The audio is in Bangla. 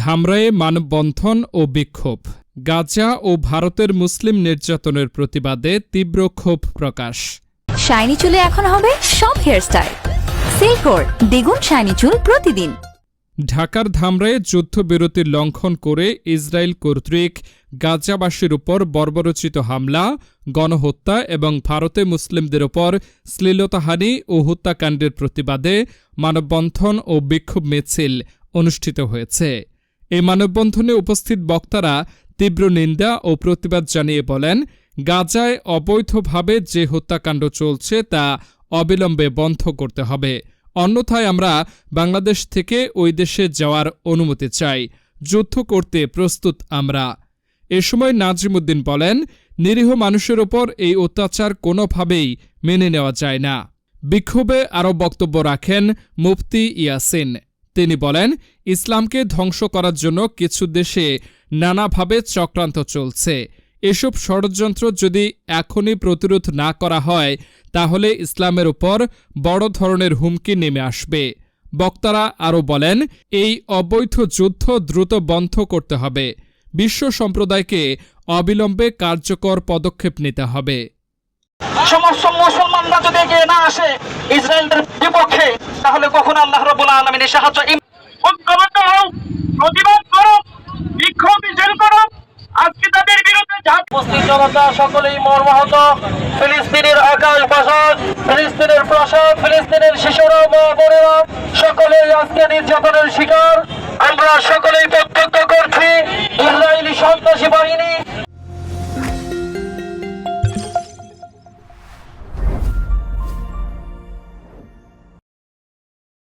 ধামরায়ে মানববন্ধন ও বিক্ষোভ। গাজা ও ভারতের মুসলিম নির্যাতনের প্রতিবাদে তীব্র ক্ষোভ প্রকাশ। শাইনি চুলে এখন হবে সব হেয়ারস্টাইল। সিল্কোর দ্বিগুণ শাইনি চুল প্রতিদিন। ঢাকার ধামরায়ে যুদ্ধবিরতির লঙ্ঘন করে ইসরায়েল কর্তৃক গাজাবাসীর উপর বর্বরোচিত হামলা, গণহত্যা এবং ভারতে মুসলিমদের ওপর শ্লীলতাহানি ও হত্যাকাণ্ডের প্রতিবাদে মানববন্ধন ও বিক্ষোভ মিছিল অনুষ্ঠিত হয়েছে। এই মানববন্ধনে উপস্থিত বক্তারা তীব্র নিন্দা ও প্রতিবাদ জানিয়ে বলেন, গাজায় অবৈধভাবে যে হত্যাকাণ্ড চলছে তা অবিলম্বে বন্ধ করতে হবে, অন্যথায় আমরা বাংলাদেশ থেকে ওই দেশে যাওয়ার অনুমতি চাই, যুদ্ধ করতে প্রস্তুত আমরা। এ সময় নাজিম উদ্দিন বলেন, নিরীহ মানুষের ওপর এই অত্যাচার কোনোভাবেই মেনে নেওয়া যায় না। বিক্ষোভে আরও বক্তব্য রাখেন মুফতি ইয়াসিন। তিনি বলেন, ইসলামকে ধ্বংস করার জন্য কিছু দেশে নানাভাবে চক্রান্ত চলছে। এসব ষড়যন্ত্র যদি এখনই প্রতিরোধ না করা হয় তাহলে ইসলামের উপর বড় ধরনের হুমকি নেমে আসবে। বক্তারা আরও বলেন, এই অবৈধ যুদ্ধ দ্রুত বন্ধ করতে হবে, বিশ্ব সম্প্রদায়কে অবিলম্বে কার্যকর পদক্ষেপ নিতে হবে। সমস্ত মুসলমানরা যদি এগিয়ে না আসে ইসরায়েলের বিপক্ষে, তাহলে কখনো আল্লাহ রাব্বুল আলামিনের সাহায্য ঐক্যবদ্ধ হও, প্রতিবাদ করো, বিক্ষোভ মিছিল করো। আজকে তাদের বিরুদ্ধে উপস্থিত জনতা সকলেই মর্মাহত। ফিলিস্তিনের আকাশ বাতাস, ফিলিস্তিনের প্রাসাদ, ফিলিস্তিনের শিশুরা, মা বোনেরা সকলেই আজকে নির্যাতনের শিকার। আমরা সকলেই